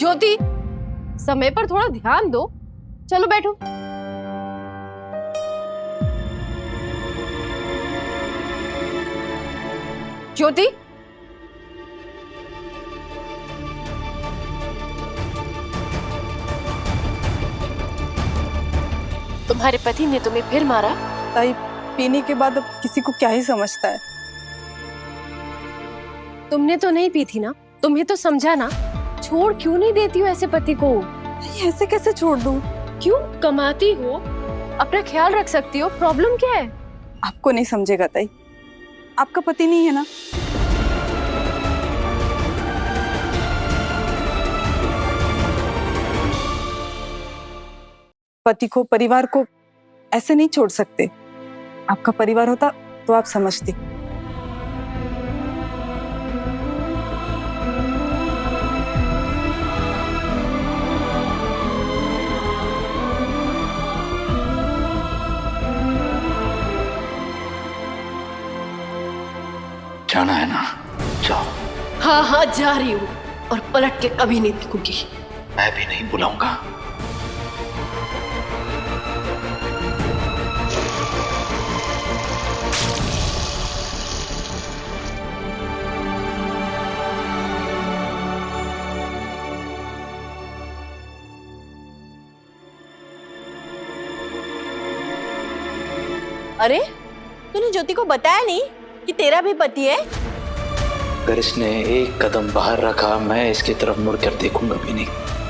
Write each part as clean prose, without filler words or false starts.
ज्योति, समय पर थोड़ा ध्यान दो। चलो बैठो। ज्योति, तुम्हारे पति ने तुम्हें फिर मारा? ताई, पीने के बाद अब किसी को क्या ही समझता है। तुमने तो नहीं पी थी ना, तुम्हें तो समझा ना। छोड़ क्यों नहीं देती हो ऐसे पति को? ऐसे कैसे छोड़ दूं? क्यों? कमाती हो, अपना ख्याल रख सकती हो, प्रॉब्लम क्या है? आपको नहीं समझेगा ताई, आपका पति नहीं है ना। पति को, परिवार को ऐसे नहीं छोड़ सकते। आपका परिवार होता तो आप समझती। जाना है ना, जाओ। हाँ हाँ जा रही हूँ, और पलट के कभी नहीं देखूंगी। मैं भी नहीं बुलाऊंगा। अरे, तूने ज्योति को बताया नहीं कि तेरा भी पति है? अगर इसने एक कदम बाहर रखा, मैं इसकी तरफ मुड़कर देखूंगा भी नहीं।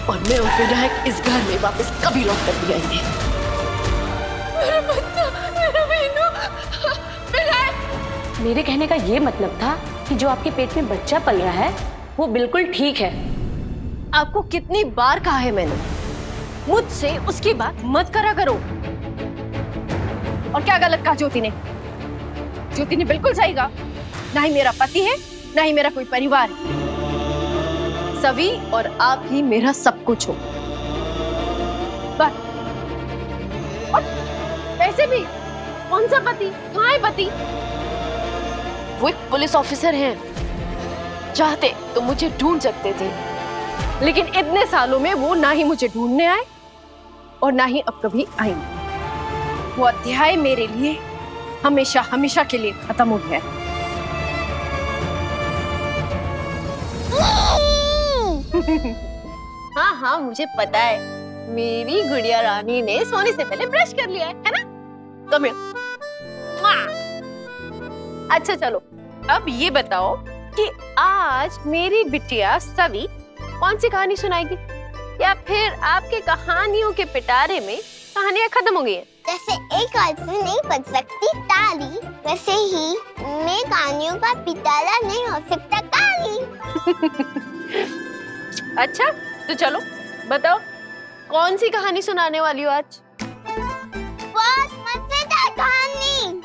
और मैं और विनायक इस घर में वापस कभी लौट कर भी आएंगे। मेरा बच्चा, मेरा मीनू, विनायक। मेरे कहने का ये मतलब था कि जो आपके पेट में बच्चा पल रहा है वो बिल्कुल ठीक है। आपको कितनी बार कहा है मैंने, मुझसे उसकी बात मत करा करो। और क्या गलत कहा ज्योति ने? ज्योति ने बिल्कुल सही कहा। ना ही मेरा पति है, ना ही मेरा कोई परिवार है। सभी और आप ही मेरा सब कुछ हो। बस। और वैसे भी कौन सा पति? कहाँ है पति? वो एक पुलिस ऑफिसर हैं। चाहते तो मुझे ढूंढ सकते थे, लेकिन इतने सालों में वो ना ही मुझे ढूंढने आए और ना ही अब कभी आएंगे। वो अध्याय मेरे लिए हमेशा हमेशा के लिए खत्म हो गया है। हाँ हाँ, मुझे पता है। मेरी गुड़िया रानी ने सोने से पहले ब्रश कर लिया है ना? Come here. अच्छा चलो, अब ये बताओ कि आज मेरी बिटिया सवी कौन सी कहानी सुनाएगी, या फिर आपके कहानियों के पिटारे में कहानियां खत्म हो गई हैं? जैसे एक हाथ से नहीं बज सकती ताली, वैसे ही मैं कहानियों का पिटारा नहीं हो सकता काली। अच्छा तो चलो बताओ, कौन सी कहानी सुनाने वाली हो आज? बहुत मजेदार कहानी।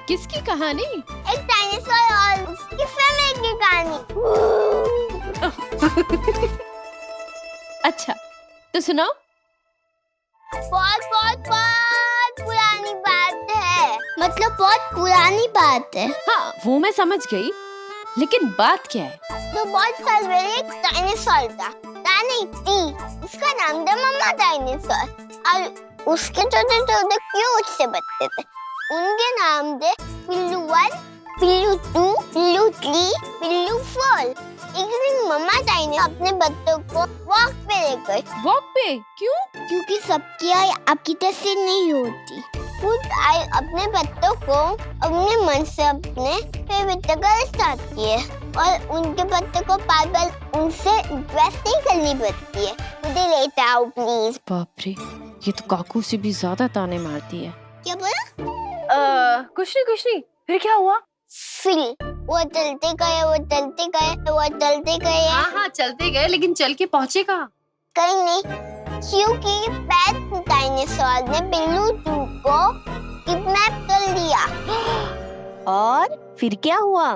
किसकी कहानी? एक डायनासोर और उसकी फैमिली की कहानी। अच्छा तो सुनाओ। बहुत बहुत बहुत पुरानी बात है, मतलब बहुत पुरानी बात है। हाँ वो मैं समझ गई, लेकिन बात क्या है? तो बहुत साल पहले एक डायनासोर था, नहीं थी, उसका नाम था मम्मा डायनासोर, और उसके छोटे छोटे क्यूट से बच्चे थे। उनके नाम थे पिल्लू 1, पिल्लू 2, पिल्लू 3, पिल्लू 4। एक दिन मम्मा डायनासोर अपने बच्चों को वॉक पे ले गई। वॉक पे? क्यों? क्योंकि सबकी आई आपकी तरह से नहीं होती। खुद आई अपने बच्चों को अपने मन से अपने फेवरेट जगह स्टार्ट किए, और उनके बच्चों को बार-बार उनसे रिक्वेस्ट नहीं करनी पड़ती है, मुझे लेट आओ प्लीज। बाप रे, ये तो काकू से भी ज्यादा ताने मारती है। क्या बोला? कुछ नहीं, फिर क्या हुआ? फिर वो चलते गए, वो चलते गए, वो चलते गए। हाँ चलते गए, लेकिन चल के पहुंचे कहाँ? कहीं नहीं, क्योंकि पेट डायनासोर ने पिल्लू 2 को किडनैप कर लिया। और फिर क्या हुआ?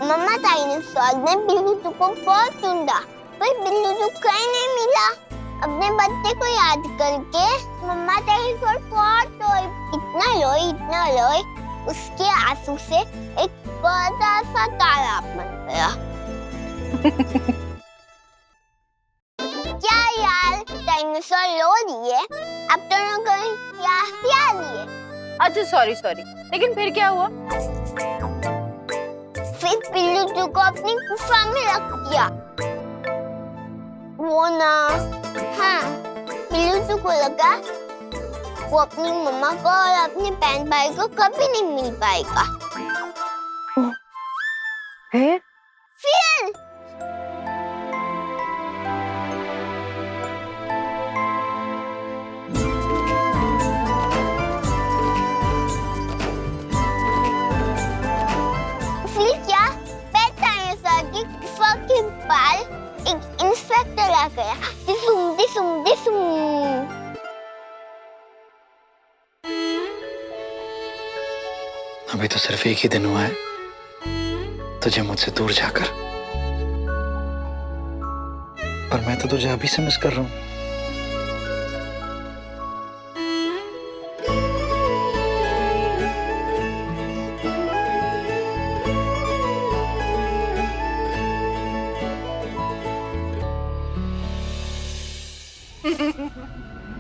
मम्मा डायनासोर ने पिल्लू 2 को बहुत ढूंढा, पर पिल्लू 2 कहीं नहीं मिला। अपने बच्चे को याद करके मम्मा डायनासोर बहुत रोई, इतना रोई, उसके आंसू से एक बड़ा सा तालाब बन गया। यार डायनासोर लो दिए, अब दोनों को यहाँ से आ दिए। अच्छा सॉरी सॉरी, लेकिन फिर क्या हुआ? फिर पिल्लू टू को अपनी गुफा में रख दिया। वो ना, हाँ, पिल्लू टू को लगा वो अपनी मम्मा को और अपने बहन भाई को कभी नहीं मिल पाएगा। फिर क्या पेट डायनासोर की गुफा के बाहर एक इंस्पेक्टर आ गया। दिसुम दिसुम दिसुम। अभी तो सिर्फ एक ही दिन हुआ है तुझे मुझसे दूर जाकर, पर मैं तो तुझे अभी से मिस कर रहा हूँ।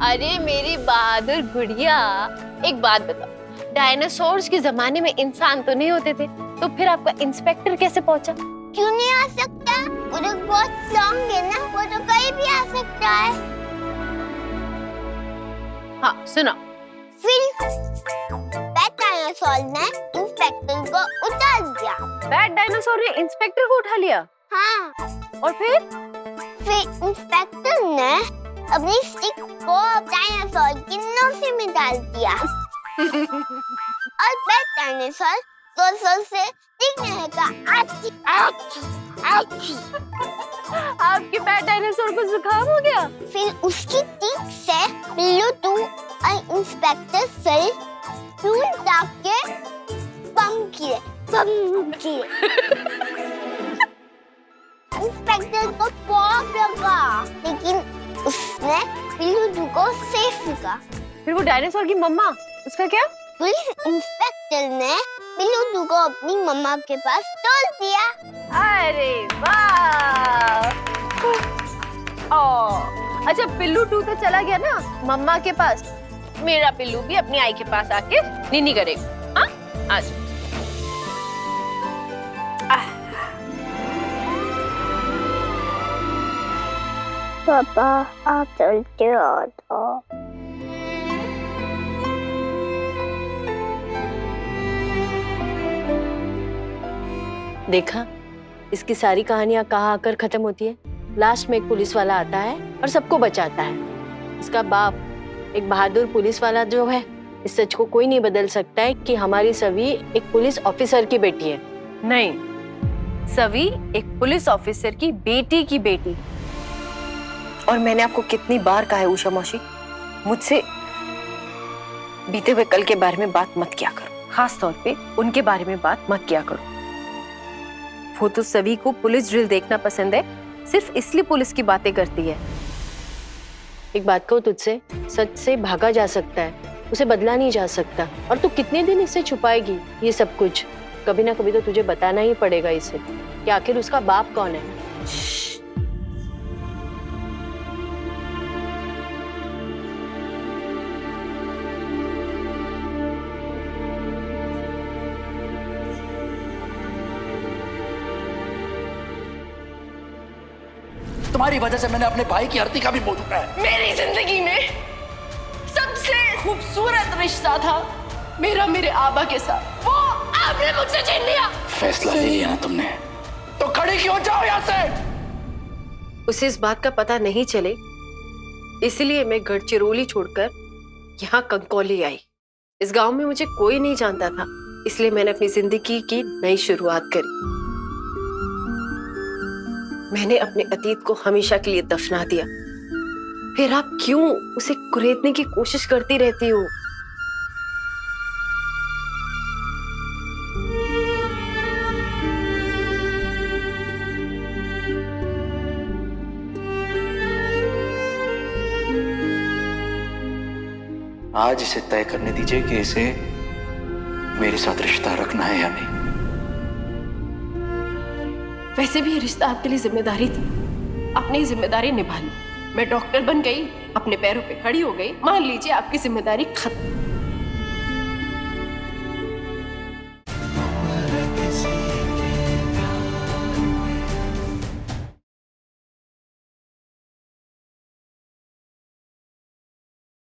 अरे मेरी बहादुर गुड़िया, एक बात बताओ, डायनासोर्स के जमाने में इंसान तो नहीं होते थे, तो फिर आपका इंस्पेक्टर कैसे पहुंचा? क्यों नहीं आ सकता? वो तो बहुत स्ट्रॉन्ग है ना, वो तो कहीं भी आ सकता है। हाँ सुनो। फिर पेट डायनासोर ने इंस्पेक्टर को उतार दिया। बैड डायनासोर ने इंस्पेक्टर को उठा लिया? हाँ, और फिर इंस्पेक्टर ने अपनी स्टिक को डायनासोर की नोज़ में डाल दिया और पेट डायनासोर जोर से चीखने लगा, आची आची आची। आपके बैड डायनासोर को जुकाम हो गया? फिर उसकी चीख से पिल्लू टू और इंस्पेक्टर सर दूर जाके बम किए। इंस्पेक्टर को बहुत लगा, लेकिन उसने पिल्लू टू को सेफ रखा। फिर वो डायनासोर की मम्मा, उसका क्या? पुलिस इंस्पेक्टर ने पिल्लू टू को अपनी मम्मा के पास छोड़ दिया। अरे वाह! अच्छा पिल्लू टू तो चला गया ना मम्मा के पास, मेरा पिल्लू भी अपनी आई के पास आके नीनी करेगा। हाँ आज पापा आप चलते हो तो। देखा, इसकी सारी कहानियां कहाँ आकर खत्म होती है? लास्ट में एक पुलिस वाला आता है और सबको बचाता है। इसका बाप एक बहादुर पुलिस वाला जो है, इस सच को कोई नहीं बदल सकता है कि हमारी सवी एक पुलिस ऑफिसर की बेटी है। नहीं, सवी एक पुलिस ऑफिसर की बेटी। और मैंने आपको कितनी बार कहा है उषा मौसी, मुझसे बीते हुए कल के बारे में बात मत किया करो, खास तौर पे उनके बारे में बात मत किया करो। वो तो सभी को पुलिस ड्रिल देखना पसंद है, सिर्फ इसलिए पुलिस की बातें करती है। एक बात कहूँ तुझसे, सच से भागा जा सकता है, उसे बदला नहीं जा सकता। और तू कितने दिन इससे छुपाएगी ये सब कुछ? कभी ना कभी तो तुझे बताना ही पड़ेगा इसे कि आखिर उसका बाप कौन है। तुम्हारी वजह से मैंने अपने भाई की आरती का भी बोझ उठाया है। मेरी जिंदगी में सबसे खूबसूरत रिश्ता था मेरा मेरे आबा के साथ, वो आपने मुझसे छीन लिया। फैसला ले लिया ना तुमने, तो खड़ी क्यों जाओ यहाँ से? उसे इस बात का पता नहीं चले, इसलिए मैं गढ़चिरौली छोड़कर यहाँ कंकौली आई। इस गांव में मुझे कोई नहीं जानता था, इसलिए मैंने अपनी जिंदगी की नई शुरुआत करी। मैंने अपने अतीत को हमेशा के लिए दफना दिया। फिर आप क्यों उसे कुरेदने की कोशिश करती रहती हो? आज इसे तय करने दीजिए कि इसे मेरे साथ रिश्ता रखना है या नहीं। वैसे भी ये रिश्ता आपके लिए जिम्मेदारी थी, अपनी जिम्मेदारी निभा ली। मैं डॉक्टर बन गई, अपने पैरों पे खड़ी हो गई, मान लीजिए आपकी जिम्मेदारी खत्म।